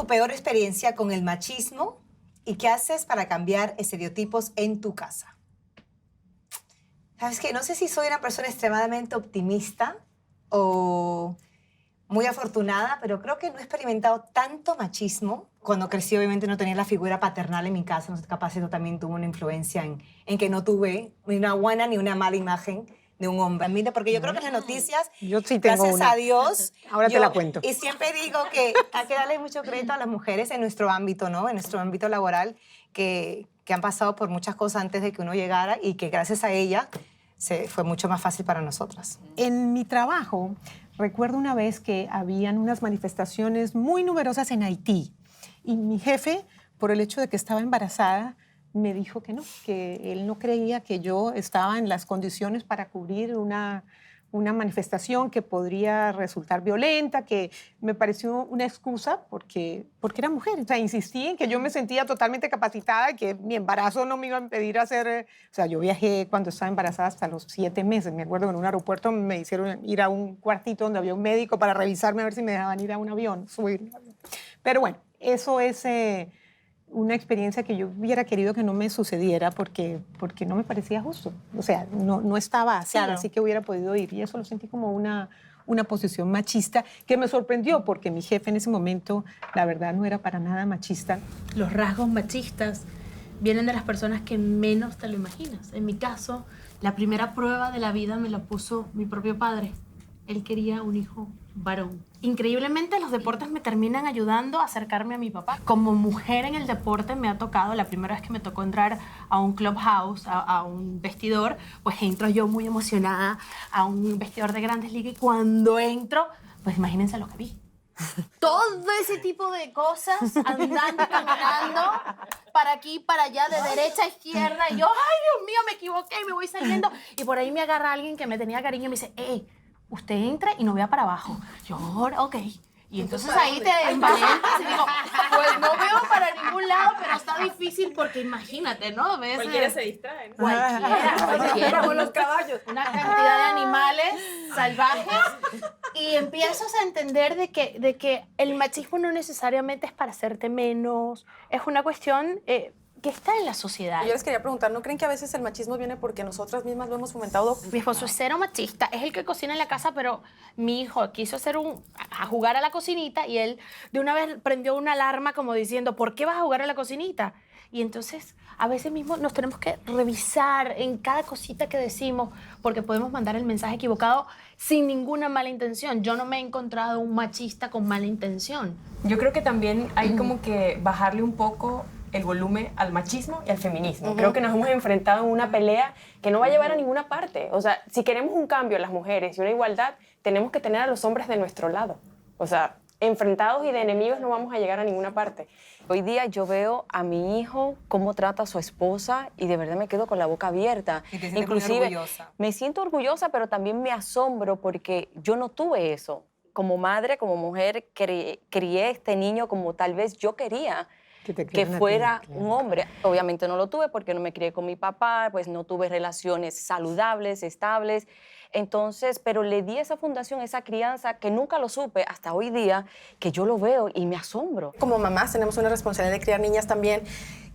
tu peor experiencia con el machismo y qué haces para cambiar estereotipos en tu casa? ¿Sabes qué? No sé si soy una persona extremadamente optimista o muy afortunada, pero creo que no he experimentado tanto machismo. Cuando crecí, obviamente, no tenía la figura paternal en mi casa. No sé, capaz eso también tuvo una influencia en que no tuve ni una buena ni una mala imagen de un hombre. Mira, porque yo creo que en las noticias, Yo sí tengo gracias una. a Dios... Ahora te la cuento. Y siempre digo que hay que darle mucho crédito a las mujeres en nuestro ámbito, ¿no? En nuestro ámbito laboral, que han pasado por muchas cosas antes de que uno llegara y que gracias a ella fue mucho más fácil para nosotras. En mi trabajo, recuerdo una vez que habían unas manifestaciones muy numerosas en Haití y mi jefe, por el hecho de que estaba embarazada, me dijo que no, que él no creía que yo estaba en las condiciones para cubrir una manifestación que podría resultar violenta, que me pareció una excusa porque era mujer. O sea, insistí en que yo me sentía totalmente capacitada y que mi embarazo no me iba a impedir hacer... O sea, yo viajé cuando estaba embarazada hasta los 7 meses. Me acuerdo que en un aeropuerto me hicieron ir a un cuartito donde había un médico para revisarme a ver si me dejaban ir a un avión, subir un avión. Pero bueno, eso es... una experiencia que yo hubiera querido que no me sucediera porque no me parecía justo. O sea, no estaba así, Claro. así que hubiera podido ir. Y eso lo sentí como una posición machista que me sorprendió porque mi jefe en ese momento, la verdad, no era para nada machista. Los rasgos machistas vienen de las personas que menos te lo imaginas. En mi caso, la primera prueba de la vida me la puso mi propio padre. Él quería un hijo varón. Increíblemente, los deportes me terminan ayudando a acercarme a mi papá. Como mujer en el deporte me ha tocado, la primera vez que me tocó entrar a un clubhouse, a un vestidor, pues entro yo muy emocionada a un vestidor de Grandes Ligas y cuando entro, pues imagínense lo que vi. Todo ese tipo de cosas, andando, caminando, para aquí, para allá, de derecha a izquierda, y yo, ay, Dios mío, me equivoqué y me voy saliendo. Y por ahí me agarra alguien que me tenía cariño y me dice, hey, usted entra y no vea para abajo. Yo, ok. Y entonces ahí te envalentas y digo, pues no veo para ningún lado, pero está difícil porque imagínate, ¿no? ¿Ves? Cualquiera se distrae, ¿no? Cualquiera. Como los caballos. Una cantidad de animales salvajes y empiezas a entender de que el machismo no necesariamente es para hacerte menos, es una cuestión que está en la sociedad. Yo les quería preguntar, ¿no creen que a veces el machismo viene porque nosotras mismas lo hemos fomentado? Mi esposo es cero machista, es el que cocina en la casa, pero mi hijo quiso a jugar a la cocinita y él de una vez prendió una alarma como diciendo, ¿por qué vas a jugar a la cocinita? Y entonces a veces mismo nos tenemos que revisar en cada cosita que decimos porque podemos mandar el mensaje equivocado sin ninguna mala intención. Yo no me he encontrado un machista con mala intención. Yo creo que también hay como que bajarle un poco el volumen al machismo y al feminismo. Creo que nos hemos enfrentado en una pelea que no va a llevar a ninguna parte. O sea, si queremos un cambio en las mujeres y una igualdad, tenemos que tener a los hombres de nuestro lado. O sea, enfrentados y de enemigos no vamos a llegar a ninguna parte. Hoy día yo veo a mi hijo cómo trata a su esposa y de verdad me quedo con la boca abierta. Y te sientes muy orgullosa. Me siento orgullosa, pero también me asombro porque yo no tuve eso. Como madre, como mujer, crié este niño como tal vez yo quería que fuera un hombre. Obviamente no lo tuve porque no me crié con mi papá, pues no tuve relaciones saludables, estables. Entonces, pero le di esa fundación, esa crianza, que nunca lo supe hasta hoy día, que yo lo veo y me asombro. Como mamás tenemos una responsabilidad de criar niñas también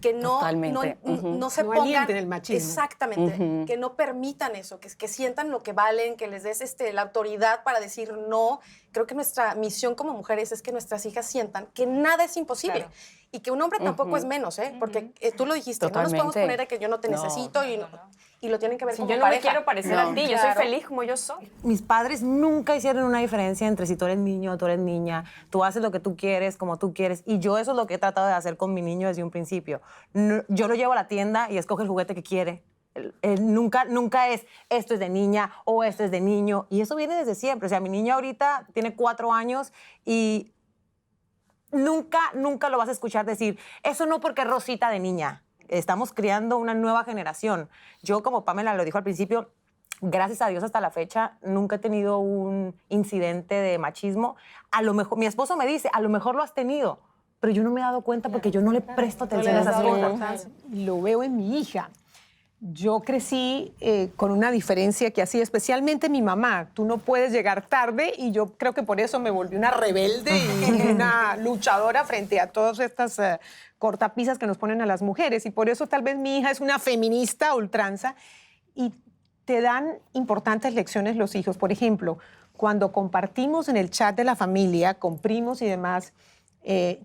que no se No pongan... alienten el machismo. Exactamente, que no permitan eso, que sientan lo que valen, que les des la autoridad para decir no. Creo que nuestra misión como mujeres es que nuestras hijas sientan que nada es imposible. Claro. Y que un hombre tampoco es menos, ¿eh? Porque tú lo dijiste, no nos podemos poner a que yo no te necesito y lo tienen que ver Si como yo no me pareja. quiero parecer a ti, yo soy feliz como yo soy. Mis padres nunca hicieron una diferencia entre si tú eres niño o tú eres niña. Tú haces lo que tú quieres, como tú quieres. Y yo eso es lo que he tratado de hacer con mi niño desde un principio. Yo lo llevo a la tienda y escoge el juguete que quiere. Nunca es esto es de niña o esto es de niño. Y eso viene desde siempre. O sea, mi niño ahorita tiene 4 años y nunca lo vas a escuchar decir, eso no porque es Rosita de niña. Estamos criando una nueva generación. Yo, como Pamela lo dijo al principio, gracias a Dios hasta la fecha nunca he tenido un incidente de machismo. A lo mejor, mi esposo me dice, a lo mejor lo has tenido, pero yo no me he dado cuenta porque yo no le presto atención a esas cosas. Lo veo en mi hija. Yo crecí con una diferencia que hacía especialmente mi mamá. Tú no puedes llegar tarde y yo creo que por eso me volví una rebelde y una luchadora frente a todas estas cortapisas que nos ponen a las mujeres. Y por eso tal vez mi hija es una feminista a ultranza y te dan importantes lecciones los hijos. Por ejemplo, cuando compartimos en el chat de la familia, con primos y demás,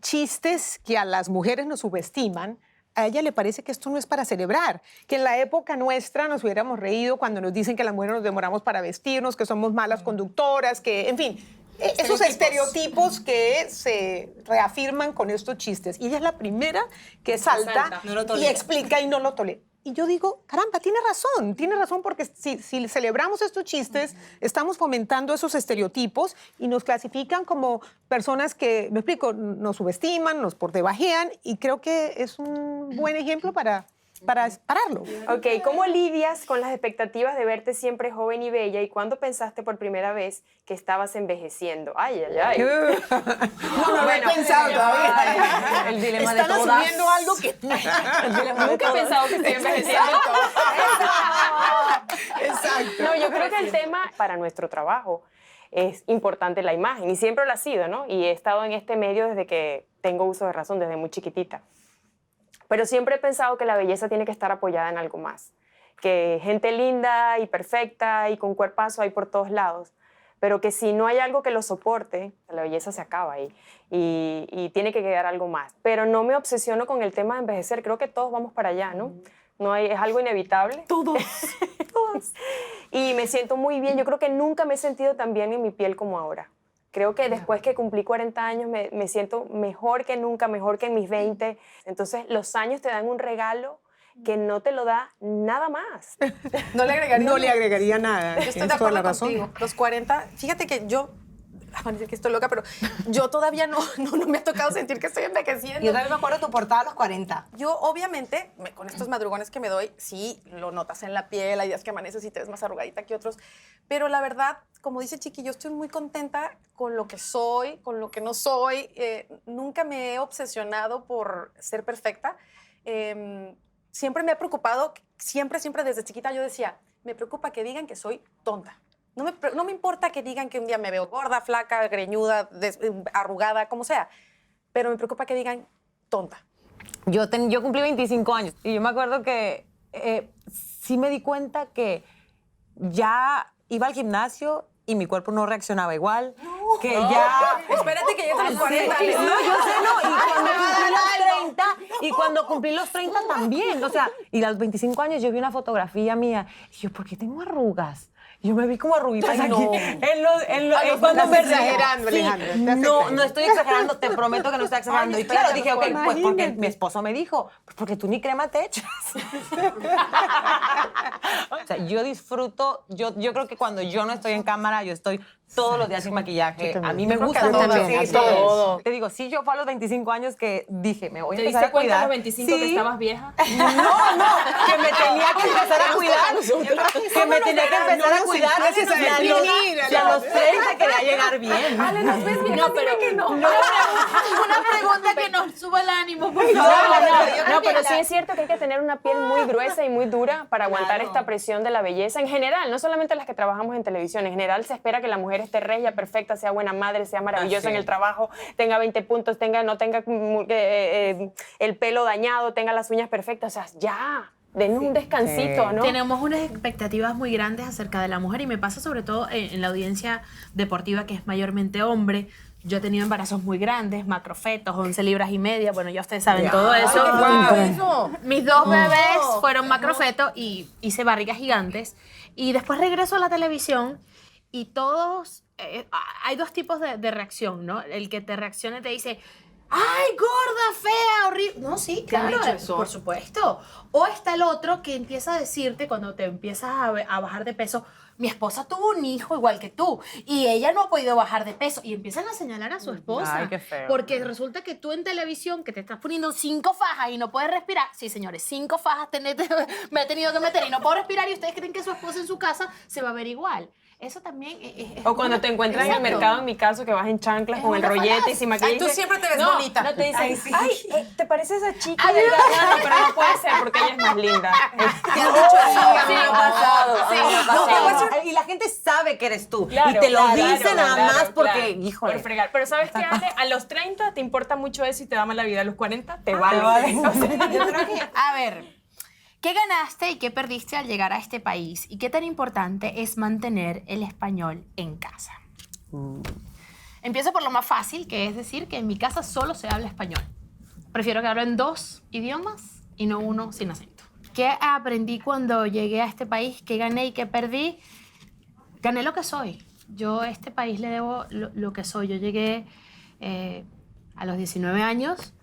chistes que a las mujeres nos subestiman, a ella le parece que esto no es para celebrar, que en la época nuestra nos hubiéramos reído cuando nos dicen que las mujeres nos demoramos para vestirnos, que somos malas conductoras, que, en fin, esos estereotipos que se reafirman con estos chistes. Y ella es la primera que salta y explica y no lo tolera. Y yo digo, caramba, tiene razón, porque si celebramos estos chistes, estamos fomentando esos estereotipos y nos clasifican como personas que, me explico, nos subestiman, nos pordebajean, y creo que es un buen ejemplo para pararlo. Ok, ¿cómo lidias con las expectativas de verte siempre joven y bella, y cuándo pensaste por primera vez que estabas envejeciendo? Ay, ay, ay. No lo he pensado todavía. El dilema de Están todas. asumiendo algo que... Nunca he pensado que estoy envejeciendo. Exacto. No, yo creo que el tema para nuestro trabajo es importante la imagen, y siempre lo ha sido, ¿no? Y he estado en este medio desde que tengo uso de razón, desde muy chiquitita. Pero siempre he pensado que la belleza tiene que estar apoyada en algo más, que gente linda y perfecta y con cuerpazo hay por todos lados, pero que si no hay algo que lo soporte, la belleza se acaba ahí y tiene que quedar algo más. Pero no me obsesiono con el tema de envejecer, creo que todos vamos para allá, ¿no? Es algo inevitable. Todos. Y me siento muy bien, yo creo que nunca me he sentido tan bien en mi piel como ahora. Creo que después que cumplí 40 años me siento mejor que nunca, mejor que en mis 20. Entonces, los años te dan un regalo que no te lo da nada más. No le agregaría, No le agregaría nada. Yo estoy de acuerdo contigo. Los 40, fíjate que yo, van a decir que estoy loca, pero yo todavía no me ha tocado sentir que estoy envejeciendo. Yo también me acuerdo de tu portada a los 40. Yo, obviamente, con estos madrugones que me doy, sí, lo notas en la piel, hay días que amaneces y te ves más arrugadita que otros, pero la verdad, como dice Chiqui, yo estoy muy contenta con lo que soy, con lo que no soy. Nunca me he obsesionado por ser perfecta. Siempre me ha preocupado, siempre desde chiquita yo decía, me preocupa que digan que soy tonta. No me importa que digan que un día me veo gorda, flaca, greñuda, arrugada, como sea, pero me preocupa que digan tonta. Yo cumplí 25 años y yo me acuerdo que sí me di cuenta que ya iba al gimnasio y mi cuerpo no reaccionaba igual, que ya... Espérate que ya te los 40. Sí, no, yo sé, no, y cuando cumplí los 30 también, o sea, y a los 25 años yo vi una fotografía mía y yo, ¿por qué tengo arrugas? Yo me vi como arruguitas aquí. Cuando me exagerando, sí, Alejandra. no estoy exagerando, te prometo que no estoy exagerando. Y claro, dije, ok, pues porque mi esposo me dijo, pues porque tú ni crema te echas. O sea, yo disfruto, yo creo que cuando yo no estoy en cámara, yo estoy todos los días sin maquillaje. A mí me gusta todo. Te digo, sí, yo fue a los 25 años que dije, me voy a empezar a cuidar. ¿Te diste cuenta a los 25 que estabas vieja? No, que me tenía que empezar a cuidar. Que me tenía que empezar a cuidar. Y a los 30 quería llegar bien. Ale, nos ves bien, No, pero que no. una pregunta que nos suba el ánimo, por favor. No, pero sí es cierto que hay que tener una piel muy gruesa y muy dura para aguantar esta presión de la belleza. En general, no solamente las que trabajamos en televisión, en general se espera que la mujer esté regia, perfecta, sea buena madre, sea maravillosa en el trabajo, tenga 20 puntos, no tenga el pelo dañado, tenga las uñas perfectas. O sea, ya, den un descansito, ¿no? Tenemos unas expectativas muy grandes acerca de la mujer y me pasa sobre todo en la audiencia deportiva, que es mayormente hombre. Yo he tenido embarazos muy grandes, macrofetos, 11 libras y media, bueno, ya ustedes saben todo eso. Mis dos bebés fueron macrofetos y hice barrigas gigantes. Y después regreso a la televisión y todos, hay dos tipos de reacción, ¿no? El que te reacciona y te dice, ¡ay, gorda, fea, horrible! No, sí, claro, por supuesto. O está el otro que empieza a decirte, cuando te empiezas a bajar de peso, mi esposa tuvo un hijo igual que tú y ella no ha podido bajar de peso. Y empiezan a señalar a su esposa. Ay, qué feo. Porque resulta que tú en televisión, que te estás poniendo 5 fajas y no puedes respirar. Sí, señores, 5 fajas me he tenido que meter y no puedo respirar, y ustedes creen que su esposa en su casa se va a ver igual. Eso también es O cuando te encuentras en el mercado, en mi caso, que vas en chanclas con el rollete y sin maquillaje. Ay, tú siempre te ves no, bonita. No te dicen, Ay, sí. ¿te parece esa chica delgada? No, pero no puede ser porque ella es más linda. Te han dicho eso. A mí me ha pasado. a mí me ha No, pasado. te voy a decir, y la gente sabe que eres tú. Claro, y te lo claro, dice claro, nada más claro, porque, claro, híjole. por fregar. Pero ¿sabes qué, Ale? A los 30 te importa mucho eso y te da mala vida. A los 40 te vale. O sea, Yo creo que, a ver, ¿qué ganaste y qué perdiste al llegar a este país? ¿Y qué tan importante es mantener el español en casa? Empiezo por lo más fácil, que es decir que en mi casa solo se habla español. Prefiero que hablen 2 idiomas y no uno sin acento. ¿Qué aprendí cuando llegué a este país? ¿Qué gané y qué perdí? Gané lo que soy. Yo a este país le debo lo que soy. Yo llegué a los 19 años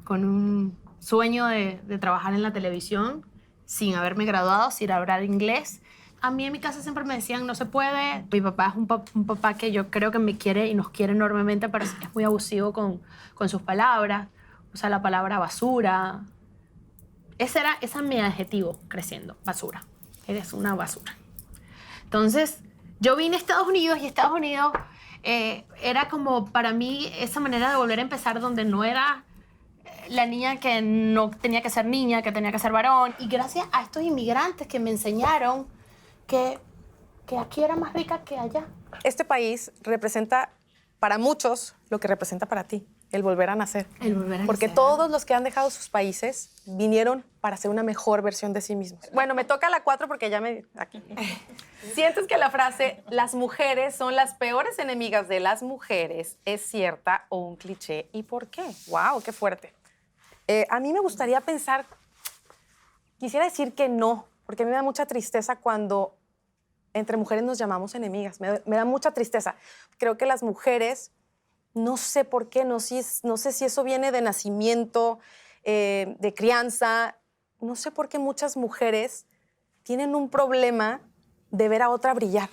con un sueño de trabajar en la televisión, sin haberme graduado, sin hablar inglés. A mí en mi casa siempre me decían, no se puede. Mi papá es un papá que yo creo que me quiere y nos quiere enormemente, pero es muy abusivo con sus palabras. Usa la palabra basura. Ese es mi adjetivo creciendo, basura. Eres una basura. Entonces, yo vine a Estados Unidos y Estados Unidos era como para mí esa manera de volver a empezar donde no era la niña que no tenía que ser niña, que tenía que ser varón. Y gracias a estos inmigrantes que me enseñaron que aquí era más rica que allá. Este país representa para muchos lo que representa para ti, el volver a nacer. El volver a Porque nacer. todos los que han dejado sus países vinieron para ser una mejor versión de sí mismos. Bueno, me toca la 4 porque ya me... Aquí. ¿Sientes que la frase las mujeres son las peores enemigas de las mujeres es cierta o un cliché? ¿Y por qué? ¡Wow! ¡Qué fuerte! A mí me gustaría pensar... Quisiera decir que no, porque a mí me da mucha tristeza cuando entre mujeres nos llamamos enemigas. Me da mucha tristeza. Creo que las mujeres, no sé por qué, no sé si eso viene de nacimiento, de crianza. No sé por qué muchas mujeres tienen un problema de ver a otra brillar.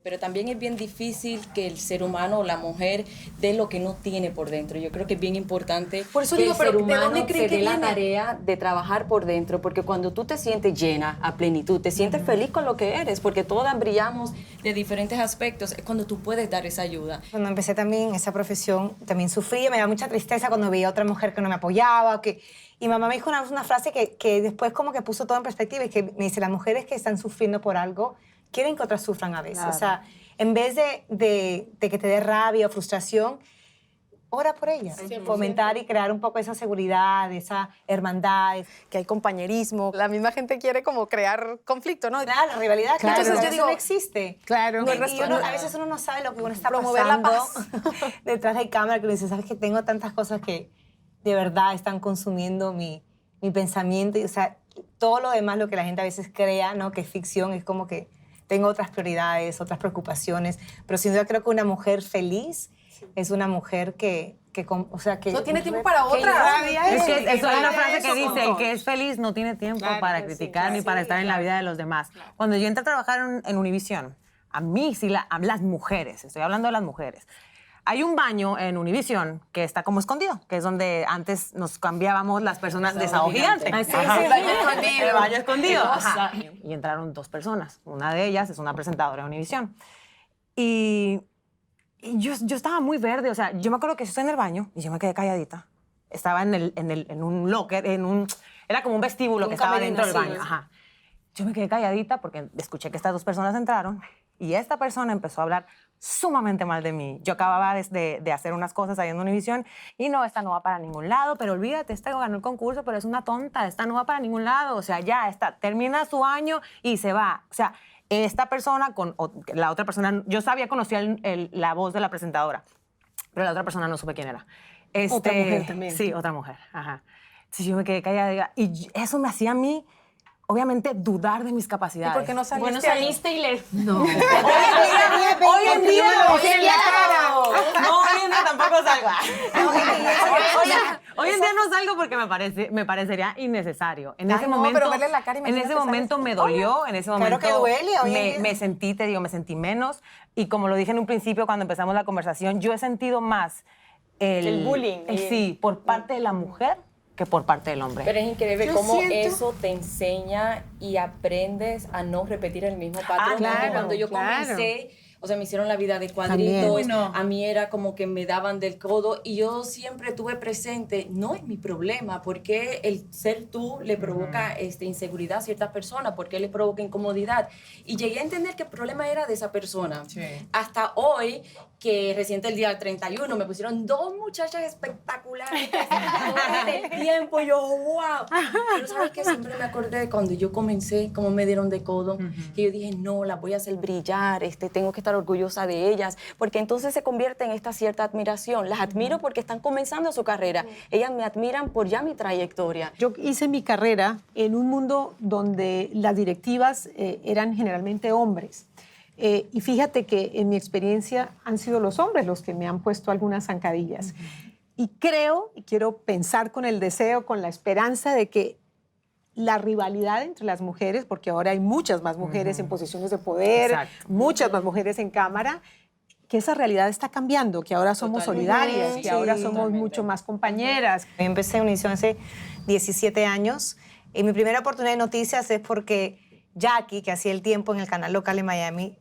Pero también es bien difícil que el ser humano o la mujer dé lo que no tiene por dentro. Yo creo que es bien importante Por eso que digo, el pero ser ¿de humano dónde creen se que dé la viene? tarea de trabajar por dentro, porque cuando tú te sientes llena, a plenitud, te sientes feliz con lo que eres, porque todas brillamos de diferentes aspectos, es cuando tú puedes dar esa ayuda. Cuando empecé también esa profesión, también sufría, me da mucha tristeza cuando veía a otra mujer que no me apoyaba. Y mamá me dijo una frase que después como que puso todo en perspectiva, y que me dice, las mujeres que están sufriendo por algo quieren que otras sufran a veces. Claro. O sea, en vez de que te dé rabia o frustración, ora por ellas. Fomentar y crear un poco esa seguridad, esa hermandad. Que hay compañerismo. La misma gente quiere como crear conflicto, ¿no? Claro, la rivalidad, Claro. entonces Entonces yo yo digo, digo, no existe. Claro. Y a veces uno no sabe lo que uno está Promover la pasando paz. detrás de cámara, que uno dice, sabes que tengo tantas cosas que de verdad están consumiendo mi pensamiento. Y, o sea, todo lo demás, lo que la gente a veces crea, ¿no? Que es ficción, es como que tengo otras prioridades, otras preocupaciones. Pero sin duda creo que una mujer feliz es una mujer o sea, que No tiene tiempo para que otra. irradia Es eso, que eso hay una frase eso que dice, con el que es feliz no tiene tiempo Claro, para sí, criticar ni para estar en la vida de los demás. Cuando yo entré a trabajar en Univision, a mí sí, las mujeres, estoy hablando de las mujeres, hay un baño en Univision que está como escondido, que es donde antes nos cambiábamos las personas de Sao Gigante. Ah, sí, Ajá. sí, El baño escondido. El baño escondido. Qué cosa. Ajá. Y entraron 2 personas. Una de ellas es una presentadora de Univision. Y yo estaba muy verde, o sea, yo me acuerdo que yo estaba en el baño y yo me quedé calladita. Estaba en un locker, era como un vestíbulo que estaba dentro del baño. Ajá. Yo me quedé calladita porque escuché que estas 2 personas entraron y esta persona empezó a hablar sumamente mal de mí. Yo acababa de hacer unas cosas ahí en Univision y no, esta no va para ningún lado, pero olvídate, esta ganó el concurso, pero es una tonta, esta no va para ningún lado, o sea, ya, termina su año y se va. O sea, esta persona con la otra persona, yo conocía la voz de la presentadora, pero la otra persona no supe quién era. Otra mujer también. Sí, otra mujer, ajá. Entonces yo me quedé callada y eso me hacía a mí, obviamente, dudar de mis capacidades. ¿Y por qué no saliste? Bueno, saliste y le... No. Hoy en día lo decía en la cara. No, hoy en día tampoco salgo. Hoy en día no salgo porque me parecería innecesario. En ese no, momento, pero verle la cara, en imagínate, ese momento ¿sabes? me dolió, en ese momento Claro que duele hoy en día. me sentí, te digo, me sentí menos. Y como lo dije en un principio cuando empezamos la conversación, yo he sentido más El bullying. sí, por parte de la mujer que por parte del hombre. Pero es increíble Yo cómo siento- eso te enseña y aprendes a no repetir el mismo patrón. claro, Porque cuando yo claro. comencé, o sea, me hicieron la vida de cuadritos, También. No. a mí era como que me daban del codo y yo siempre tuve presente, no es mi problema, porque el ser tú le provoca inseguridad a ciertas personas, porque le provoca incomodidad. Y llegué a entender que el problema era de esa persona. Hasta hoy, que reciente el día 31, me pusieron 2 muchachas espectaculares del tiempo, y yo, wow. Pero ¿sabes qué? Siempre me acordé de cuando yo comencé, cómo me dieron de codo, que yo dije, no, las voy a hacer brillar, tengo que estar orgullosa de ellas, porque entonces se convierte en esta cierta admiración. Las admiro porque están comenzando su carrera. Ellas me admiran por ya mi trayectoria. Yo hice mi carrera en un mundo donde las directivas eran generalmente hombres. Y fíjate que en mi experiencia han sido los hombres los que me han puesto algunas zancadillas. Y creo, y quiero pensar con el deseo, con la esperanza de que la rivalidad entre las mujeres, porque ahora hay muchas más mujeres en posiciones de poder, Exacto. muchas más mujeres en cámara, que esa realidad está cambiando, que ahora somos solidarias, que ahora somos mucho más compañeras. Yo empecé en Univisión hace 17 años y mi primera oportunidad de noticias es porque Jackie, que hacía el tiempo en el canal local en Miami,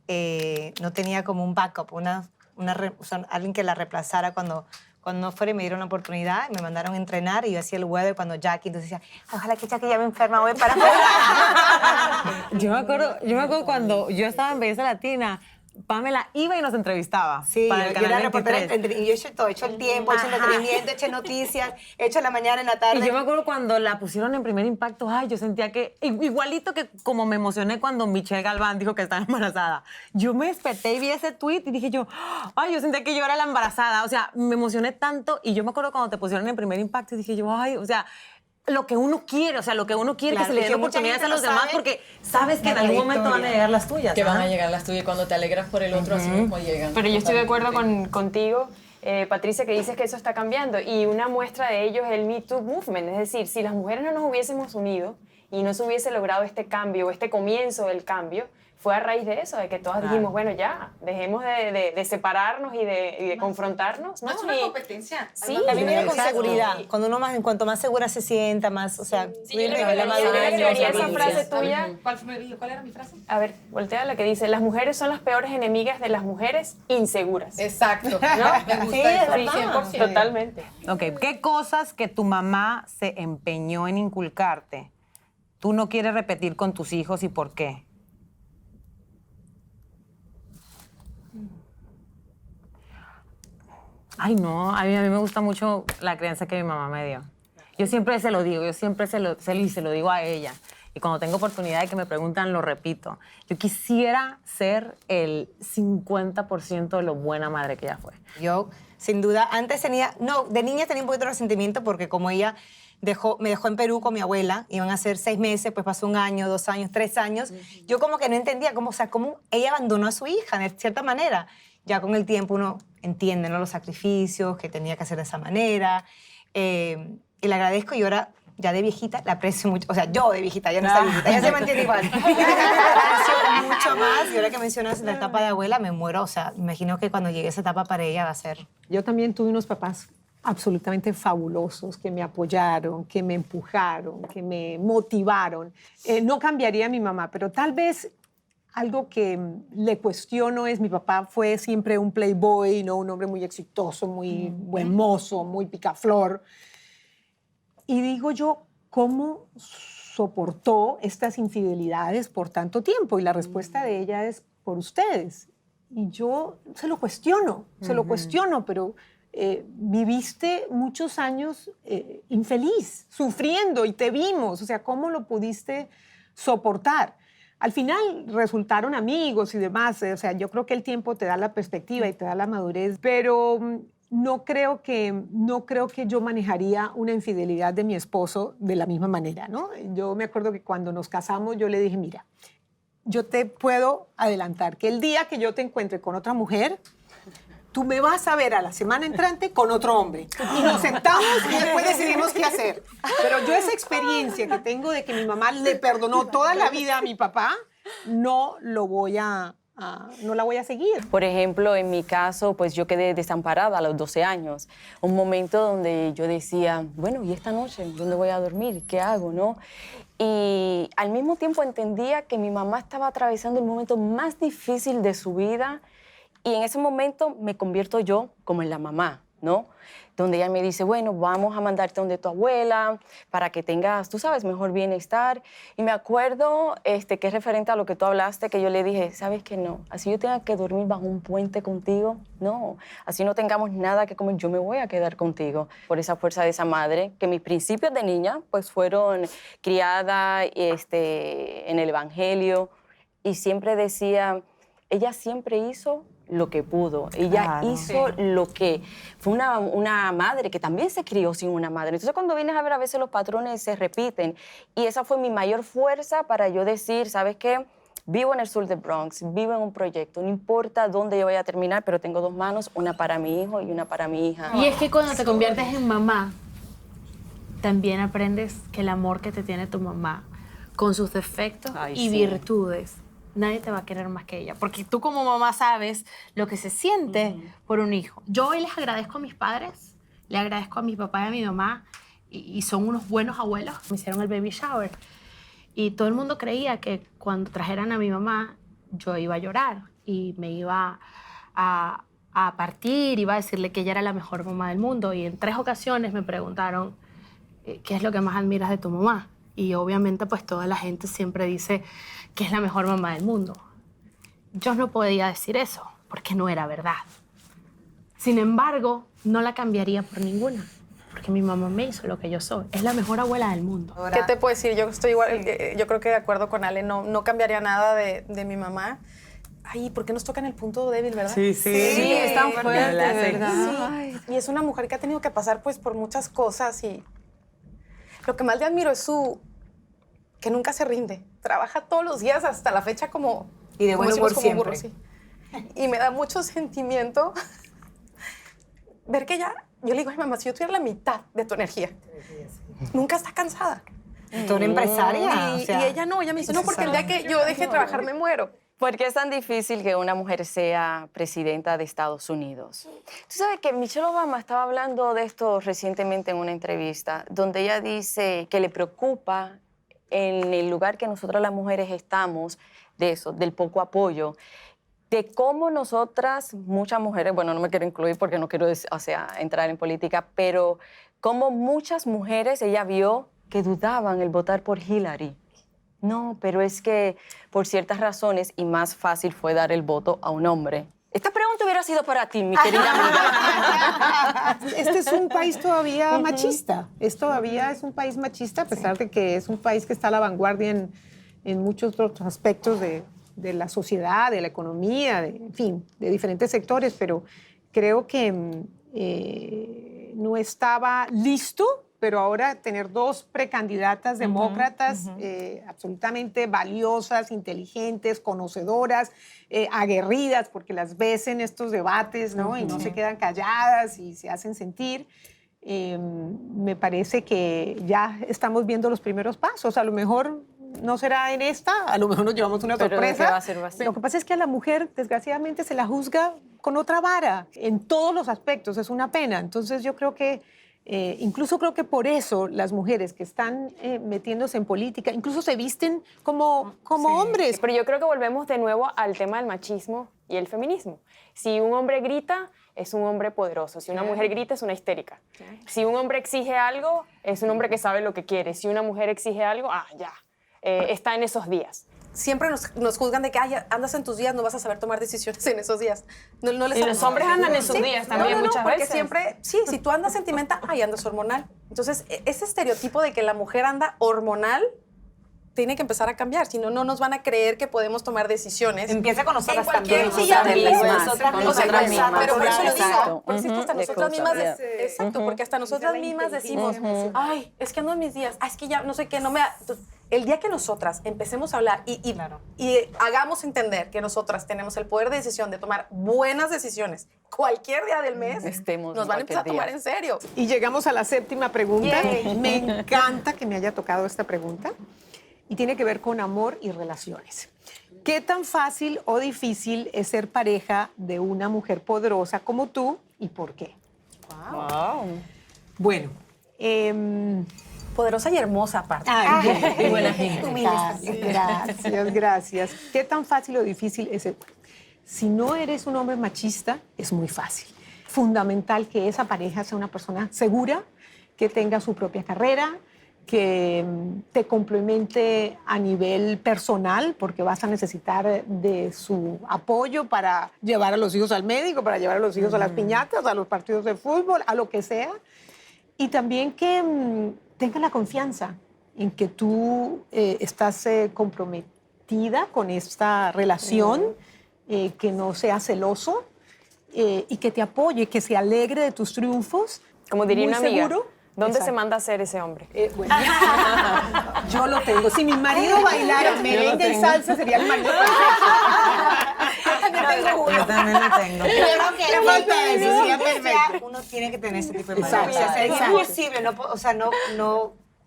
no tenía como un backup, o sea, alguien que la reemplazara cuando no fuera y me dieron la oportunidad, me mandaron a entrenar y yo hacía el weather cuando Jackie, entonces decía, ojalá que Jackie ya me enferma hoy para Yo me acuerdo cuando yo estaba en Belleza Latina, Pamela iba y nos entrevistaba. Sí, para el yo canal era reportera 23. y yo he hecho todo, he hecho el tiempo, he hecho entretenimiento, he hecho noticias, he hecho en la mañana, en la tarde. Y yo me acuerdo cuando la pusieron en Primer Impacto, ay, yo sentía que, igualito que como me emocioné cuando Michelle Galván dijo que estaba embarazada. Yo me desperté y vi ese tweet y dije yo, ay, yo sentía que yo era la embarazada. O sea, me emocioné tanto y yo me acuerdo cuando te pusieron en Primer Impacto y dije yo, ay, o sea, lo que uno quiere, o sea, lo que uno quiere, Claro, que se le y den que mucha oportunidades a gente los no demás sabe porque sabes que en la algún momento van a trayectoria. llegar las tuyas. Que van ¿ah? a llegar las tuyas y cuando te alegras por el otro, así mismo llegan. Pero yo estoy de acuerdo Totalmente. contigo, Patricia, que dices que eso está cambiando. Y una muestra de ello es el Me Too Movement. Es decir, si las mujeres no nos hubiésemos unido y no se hubiese logrado este cambio o este comienzo del cambio, fue a raíz de eso, de que todas dijimos, bueno, ya, dejemos de separarnos y de confrontarnos. No es una competencia. Sí, También viene con exacto. seguridad. Cuando uno más, en cuanto más segura se sienta, más, o sea, Sí, yo le nivel de agregaría- Yo le madurez, agregaría esa experiencia. frase tuya. ¿Cuál era mi frase? A ver, voltea la que dice, las mujeres son las peores enemigas de las mujeres inseguras. Exacto. ¿No? Me gusta Sí, eso, es verdad. 100%. Totalmente. Ok, ¿qué cosas que tu mamá se empeñó en inculcarte tú no quieres repetir con tus hijos y por qué? Ay, no, a mí me gusta mucho la crianza que mi mamá me dio. Yo siempre se lo digo, yo siempre se lo digo a ella. Y cuando tengo oportunidad de que me preguntan, lo repito. Yo quisiera ser el 50% de lo buena madre que ella fue. Yo, sin duda, antes tenía, no, de niña tenía un poquito de resentimiento porque como ella me dejó en Perú con mi abuela, iban a ser 6 meses, pues pasó 1 año, 2 años, 3 años, yo como que no entendía cómo, o sea, cómo ella abandonó a su hija de cierta manera. Ya con el tiempo uno entiende, ¿no? Los sacrificios que tenía que hacer de esa manera. Y le agradezco y ahora, ya de viejita, la aprecio mucho. O sea, yo de viejita, ya no está viejita, ya se mantiene igual. La aprecio mucho más. Y ahora que mencionas la etapa de abuela, me muero. O sea, imagino que cuando llegue esa etapa para ella va a ser... Yo también tuve unos papás absolutamente fabulosos que me apoyaron, que me empujaron, que me motivaron. No cambiaría a mi mamá, pero tal vez algo que le cuestiono es, mi papá fue siempre un playboy, ¿no? Un hombre muy exitoso, muy buen mozo, muy picaflor. Y digo yo, ¿cómo soportó estas infidelidades por tanto tiempo? Y la respuesta de ella es, por ustedes. Y yo se lo cuestiono, pero viviste muchos años infeliz, sufriendo, y te vimos. O sea, ¿cómo lo pudiste soportar? Al final resultaron amigos y demás. O sea, yo creo que el tiempo te da la perspectiva y te da la madurez, pero no creo que yo manejaría una infidelidad de mi esposo de la misma manera, ¿no? Yo me acuerdo que cuando nos casamos yo le dije, mira, yo te puedo adelantar que el día que yo te encuentre con otra mujer, tú me vas a ver a la semana entrante con otro hombre. Y nos sentamos y después decidimos qué hacer. Pero yo esa experiencia que tengo de que mi mamá le perdonó toda la vida a mi papá, no la voy a seguir. Por ejemplo, en mi caso, pues yo quedé desamparada a los 12 años. Un momento donde yo decía, bueno, ¿y esta noche dónde voy a dormir? ¿Qué hago, no? Y al mismo tiempo entendía que mi mamá estaba atravesando el momento más difícil de su vida y en ese momento me convierto yo como en la mamá, ¿no? Donde ella me dice, bueno, vamos a mandarte donde tu abuela para que tengas, tú sabes, mejor bienestar. Y me acuerdo que es referente a lo que tú hablaste, que yo le dije, ¿sabes qué? No, así yo tenga que dormir bajo un puente contigo, no. Así no tengamos nada que comer, yo me voy a quedar contigo. Por esa fuerza de esa madre, que mis principios de niña, pues fueron criada en el Evangelio. Y siempre decía, ella siempre hizo lo que pudo. Ella hizo lo que... Fue una madre que también se crió sin una madre. Entonces, cuando vienes a ver, a veces los patrones se repiten. Y esa fue mi mayor fuerza para yo decir, ¿sabes qué? Vivo en el sur de Bronx, vivo en un proyecto. No importa dónde yo vaya a terminar, pero tengo 2 manos, una para mi hijo y una para mi hija. Y es que cuando te conviertes en mamá, también aprendes que el amor que te tiene tu mamá, con sus defectos y virtudes, nadie te va a querer más que ella. Porque tú como mamá sabes lo que se siente por un hijo. Yo hoy les agradezco a mis padres, le agradezco a mi papá y a mi mamá, y son unos buenos abuelos. Me hicieron el baby shower. Y todo el mundo creía que cuando trajeran a mi mamá, yo iba a llorar y me iba a partir, iba a decirle que ella era la mejor mamá del mundo. Y en 3 ocasiones me preguntaron, ¿qué es lo que más admiras de tu mamá? Y obviamente pues toda la gente siempre dice que es la mejor mamá del mundo. Yo no podía decir eso porque no era verdad. Sin embargo, no la cambiaría por ninguna, porque mi mamá me hizo lo que yo soy. Es la mejor abuela del mundo. ¿Qué te puedo decir? Yo estoy igual, yo creo que de acuerdo con Ale, no cambiaría nada de mi mamá. Ay, ¿por qué nos tocan el punto débil, verdad? Sí, es tan fuerte, ¿verdad? Sí. Y es una mujer que ha tenido que pasar pues por muchas cosas y lo que más le admiro es que nunca se rinde. Trabaja todos los días hasta la fecha como... Y de buen humor siempre. Burro, sí. Y me da mucho sentimiento ver que ella... Yo le digo, ay, mamá, si yo tuviera la mitad de tu energía, nunca está cansada. Tú una empresaria. Y ella no, ella me dice, no, porque el día que yo deje de trabajar me muero. ¿Por qué es tan difícil que una mujer sea presidenta de Estados Unidos? Tú sabes que Michelle Obama estaba hablando de esto recientemente en una entrevista, donde ella dice que le preocupa en el lugar que nosotras las mujeres estamos, de eso, del poco apoyo, de cómo nosotras, muchas mujeres, bueno, no me quiero incluir porque no quiero entrar en política, pero cómo muchas mujeres ella vio que dudaban el votar por Hillary. No, pero es que por ciertas razones y más fácil fue dar el voto a un hombre. Esta pregunta hubiera sido para ti, mi querida amiga. Este es un país todavía machista. Todavía es un país machista, a pesar de que es un país que está a la vanguardia en muchos otros aspectos de la sociedad, de la economía, en fin, de diferentes sectores, pero creo que no estaba listo. Pero ahora tener 2 precandidatas demócratas absolutamente valiosas, inteligentes, conocedoras, aguerridas, porque las ves en estos debates, ¿no? Y no se quedan calladas y se hacen sentir. Me parece que ya estamos viendo los primeros pasos. A lo mejor no será en esta, a lo mejor nos llevamos una sorpresa. Lo que pasa es que a la mujer, desgraciadamente, se la juzga con otra vara, en todos los aspectos. Es una pena. Entonces yo creo que incluso creo que por eso las mujeres que están metiéndose en política, incluso se visten como hombres. Pero yo creo que volvemos de nuevo al tema del machismo y el feminismo. Si un hombre grita, es un hombre poderoso. Si una mujer grita, es una histérica. Si un hombre exige algo, es un hombre que sabe lo que quiere. Si una mujer exige algo, está en esos días. Siempre nos juzgan de que andas en tus días, no vas a saber tomar decisiones en esos días. No y los hombres andan en sus días también muchas porque veces. Siempre, si tú andas sentimental, andas hormonal. Entonces, ese estereotipo de que la mujer anda hormonal tiene que empezar a cambiar, si no, no nos van a creer que podemos tomar decisiones. Empieza con nosotras también. Nosotras mismas. Pero por eso lo digo, porque hasta nosotras mismas, exacto, porque hasta nosotras mismas decimos, ay, es que ando en mis días, es que ya no sé qué, no me... el día que nosotras empecemos a hablar y hagamos entender que nosotras tenemos el poder de decisión de tomar buenas decisiones cualquier día del mes, nos van a empezar a tomar en serio. Y llegamos a la 7ª pregunta. Yay. Me encanta que me haya tocado esta pregunta. Y tiene que ver con amor y relaciones. ¿Qué tan fácil o difícil es ser pareja de una mujer poderosa como tú y por qué? Wow. Bueno, Poderosa y hermosa aparte. ay, buena gente. gracias. ¿Qué tan fácil o difícil es ser? Si no eres un hombre machista, es muy fácil. Fundamental que esa pareja sea una persona segura, que tenga su propia carrera, que te complemente a nivel personal, porque vas a necesitar de su apoyo para llevar a los hijos al médico, para llevar a los hijos a las piñatas, a los partidos de fútbol, a lo que sea. Y también que tenga la confianza en que tú estás comprometida con esta relación, que no sea celoso y que te apoye, que se alegre de tus triunfos. Como diría muy una amiga, seguro. ¿dónde se Exacto. manda a hacer ese hombre? Bueno, yo lo tengo. Si mi marido bailara merengue y salsa, sería el marido perfecto. Yo también lo tengo. Yo creo que Le falta eso, sí, uno tiene que tener ese tipo de Exacto, pareja. O sea, es exacto. imposible, no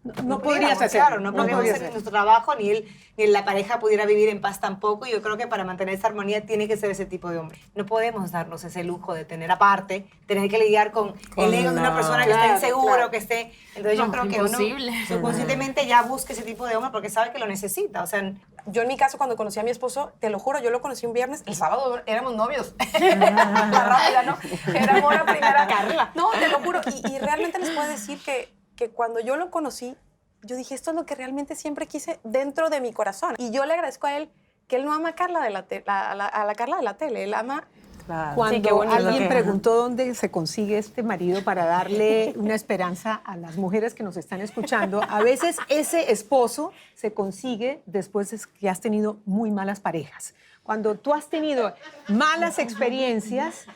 podrías pudiéramos, hacerlo. claro, no podríamos podrías hacer hacerlo. nuestro trabajo, ni la pareja pudiera vivir en paz tampoco. Yo creo que para mantener esa armonía tiene que ser ese tipo de hombre. No podemos darnos ese lujo de tener aparte, tener que lidiar con el ego de una persona que está inseguro, que esté... Entonces yo creo que imposible. uno subconscientemente ya busca ese tipo de hombre porque sabe que lo necesita. O sea, Yo en mi caso, cuando conocí a mi esposo, te lo juro, yo lo conocí un viernes, el sábado éramos novios. La rápida, ¿no? Era amor a primera. Carla. No, te lo juro. Y realmente les puedo decir que cuando yo lo conocí, yo dije, esto es lo que realmente siempre quise dentro de mi corazón. Y yo le agradezco a él que él no ama a Carla de la a la Carla de la tele, él ama... Claro. Cuando Sí, qué bonito. alguien preguntó dónde se consigue este marido para darle una esperanza a las mujeres que nos están escuchando, a veces ese esposo se consigue después de que has tenido muy malas parejas. Cuando tú has tenido malas experiencias,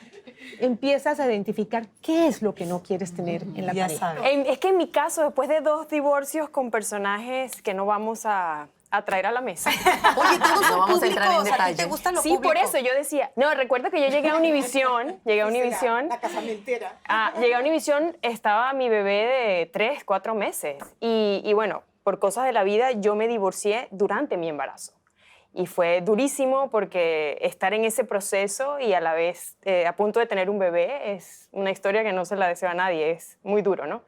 empiezas a identificar qué es lo que no quieres tener en la ya pareja. sabes. Es que en mi caso, después de 2 divorcios con personajes que no vamos a traer a la mesa. Oye, todos son vamos a entrar en públicos, a ti detalle. te gusta lo Sí, público. por eso yo decía, no, recuerdo que yo llegué a Univisión, La casamentera. llegué a Univisión, estaba mi bebé de 3, 4 meses y bueno, por cosas de la vida yo me divorcié durante mi embarazo. Y fue durísimo porque estar en ese proceso y a la vez a punto de tener un bebé es una historia que no se la deseo a nadie, es muy duro, ¿no?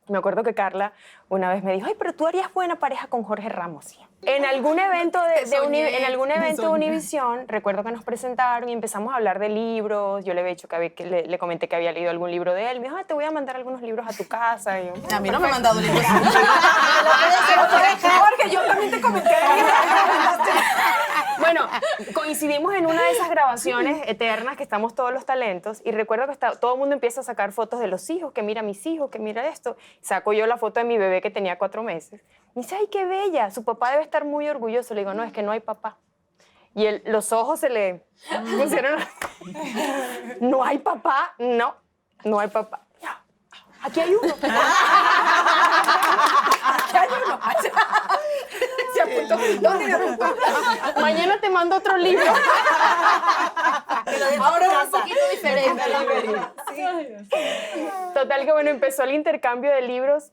Me acuerdo que Carla una vez me dijo, ay, pero tú harías buena pareja con Jorge Ramos. En algún evento de Univisión, recuerdo que nos presentaron y empezamos a hablar de libros. Yo le había dicho le comenté que había leído algún libro de él. Me dijo, te voy a mandar algunos libros a tu casa. Y yo, A mí no me han mandado libros. Jorge, yo también te comenté. Bueno, coincidimos en una de esas grabaciones eternas que estamos todos los talentos y recuerdo que todo el mundo empieza a sacar fotos de los hijos, que mira mis hijos, que mira esto. Saco yo la foto de mi bebé que tenía 4 meses. Me dice, ay, qué bella, su papá debe estar muy orgulloso. Le digo, no, es que no hay papá. Y los ojos se le pusieron. ¿No hay papá? No, no hay papá. Aquí hay uno. Aquí hay uno. Se apuntó. ¿Dónde me apuntó? Mañana te mando otro libro. Ahora es un poquito diferente. Total que bueno, empezó el intercambio de libros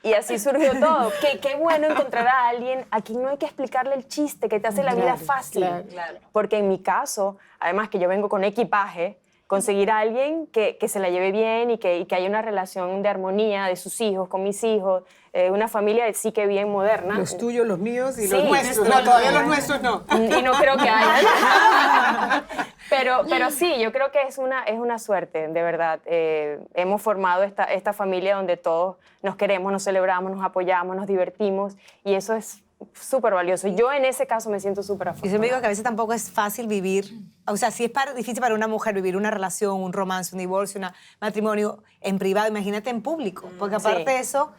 y así surgió todo. Qué bueno encontrar a alguien a quien no hay que explicarle el chiste, que te hace la vida fácil. Claro. Porque en mi caso, además que yo vengo con equipaje, conseguir a alguien que se la lleve bien y que haya una relación de armonía de sus hijos, con mis hijos, una familia sí que bien moderna. Los tuyos, los míos y Sí. los nuestros. No, todavía los nuestros no. Y no creo que haya. Pero sí, yo creo que es una suerte, de verdad. Hemos formado esta familia donde todos nos queremos, nos celebramos, nos apoyamos, nos divertimos y eso es súper valioso. Yo en ese caso me siento súper Y afortunada. yo me digo que a veces tampoco es fácil vivir, o sea, sí es difícil para una mujer vivir una relación, un romance, un divorcio, un matrimonio en privado, imagínate en público, porque aparte Sí. de eso,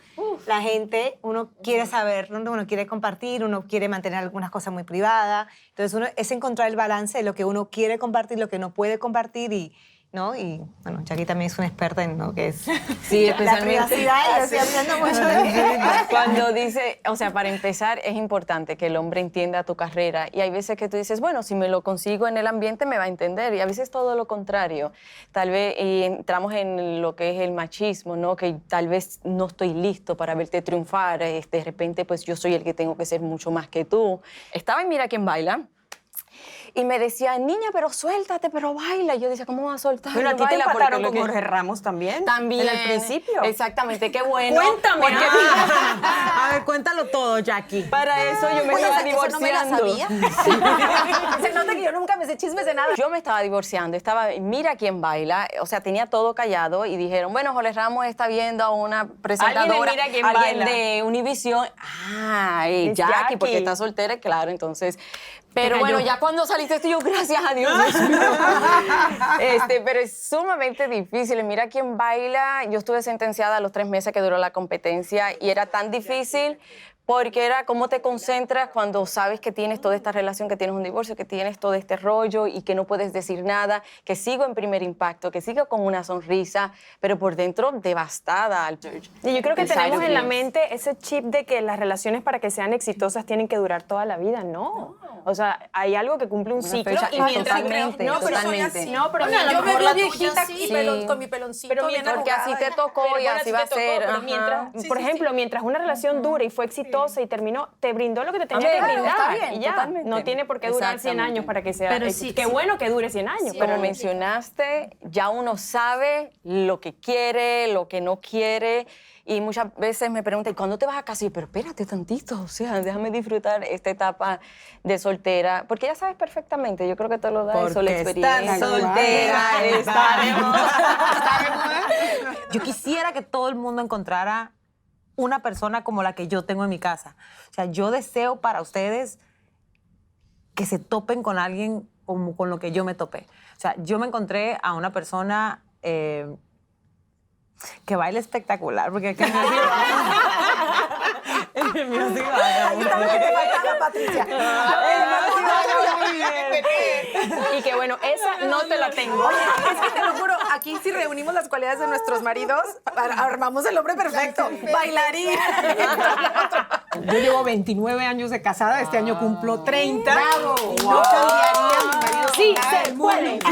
la gente, uno quiere saber, uno quiere compartir, uno quiere mantener algunas cosas muy privadas, entonces es encontrar el balance de lo que uno quiere compartir, lo que no puede compartir y ¿no? Y bueno, Jackie también es una experta en lo que es Sí, la especialmente. privacidad y yo estoy hablando mucho de Cuando dice, o sea, para empezar, es importante que el hombre entienda tu carrera. Y hay veces que tú dices, bueno, si me lo consigo en el ambiente me va a entender. Y a veces todo lo contrario. Tal vez entramos en lo que es el machismo, ¿no? Que tal vez no estoy listo para verte triunfar. De repente, pues yo soy el que tengo que ser mucho más que tú. Estaba en Mira Quién Baila. Y me decía, niña, pero suéltate, pero baila. Y yo decía, ¿cómo vas a soltar? Bueno, a ti te Baila, porque empataron lo con que- Jorge Ramos también. También. En el principio. Exactamente, qué bueno. Cuéntame. Porque A ver, cuéntalo todo, Jackie. para eso yo me Oye, estaba esa no me la divorciando. sabía. Se nota que yo nunca me sé chismes de nada. Yo me estaba divorciando, estaba, Mira Quién Baila, o sea, tenía todo callado y dijeron, bueno, Jorge Ramos está viendo a una presentadora, Mira Quién alguien Baila. de Univisión. Ah, Es Jackie, porque Jackie. está soltera, claro, entonces... Pero Te bueno, cayó. ya cuando saliste esto, yo, gracias a Dios. Pero es sumamente difícil. Mira Quién Baila, yo estuve sentenciada a los 3 meses que duró la competencia y era tan difícil porque era cómo te concentras cuando sabes que tienes toda esta relación, que tienes un divorcio, que tienes todo este rollo y que no puedes decir nada, que sigo en Primer Impacto, que sigo con una sonrisa, pero por dentro devastada. Y yo creo que Inside tenemos of en la you. mente ese chip de que las relaciones para que sean exitosas tienen que durar toda la vida. No. O sea, hay algo que cumple un ciclo fecha- y mientras totalmente, no, pero totalmente. No, pero Bueno, a lo Yo me mejor veo la tuya viejita sí. aquí Sí. con mi peloncito Pero bien Porque así te arrugado. tocó y bueno, así sí va a te tocó, ser. pero ajá. mientras, por ejemplo, mientras una relación dura y fue exitosa y terminó, te brindó lo que te tenía que Claro, brindar. está bien, y ya, totalmente. no tiene por qué durar 100 Exactamente. años para que sea. Pero sí, qué sí. bueno que dure 100 años. Como mencionaste, ya uno sabe lo que quiere, lo que no quiere. Y muchas veces me preguntan, ¿y cuándo te vas a casar? Pero espérate tantito, o sea, déjame disfrutar esta etapa de soltera. Porque ya sabes perfectamente, yo creo que te lo da eso, la Porque experiencia. estás soltera, está de moda. Yo quisiera que todo el mundo encontrara una persona como la que yo tengo en mi casa. O sea, yo deseo para ustedes que se topen con alguien como con lo que yo me topé. O sea, yo me encontré a una persona que baila espectacular, porque es que el mío sí baila. Patricia. Y que bueno, esa no te la tengo. Oye, es que te lo juro, aquí si reunimos las cualidades de nuestros maridos, armamos el hombre perfecto. Bailarín. Yo llevo 29 años de casada, este año cumplo 30. ¡Bravo! No cambiaría mi marido Sí, por nada se del puede. mundo.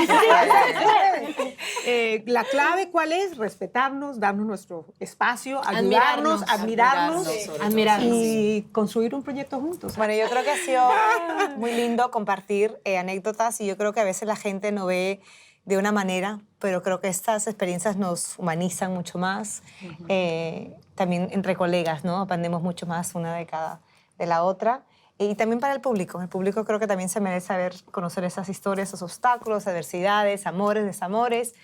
La clave, ¿cuál es? Respetarnos, darnos nuestro espacio, Admirarnos. admirarnos Admirarnos. y construir un proyecto juntos. Bueno, yo creo que ha sido muy lindo compartir anécdotas y yo creo que a veces la gente no ve de una manera, pero creo que estas experiencias nos humanizan mucho más. También entre colegas, ¿no? Aprendemos mucho más una de la otra. Y también para el público. El público creo que también se merece conocer esas historias, esos obstáculos, adversidades, amores, desamores.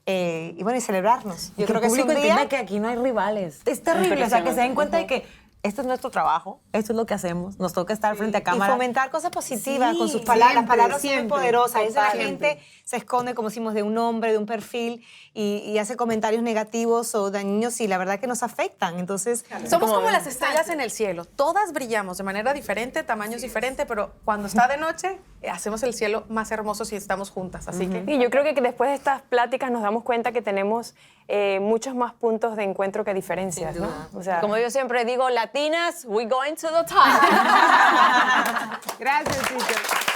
Y bueno, y celebrarnos. Yo creo que el es público un día... entienda que aquí no hay rivales. Es terrible, o sea, que se den cuenta de que este es nuestro trabajo, esto es lo que hacemos, nos toca estar frente a Y cámara. fomentar cosas positivas con sus Sí, palabras. Las siempre, palabras son muy siempre. poderosas. A veces la Total. gente se esconde, como decimos, de un nombre, de un perfil y hace comentarios negativos o dañinos y la verdad que nos afectan. Entonces, Somos como las estrellas en el cielo. Todas brillamos de manera diferente, tamaños diferentes, pero cuando está de noche, hacemos el cielo más hermoso si estamos juntas. Así que Y yo creo que después de estas pláticas nos damos cuenta que tenemos muchos más puntos de encuentro que diferencias, ¿no? O sea, Como yo siempre digo, latinas, we going to the top. Gracias, chicos.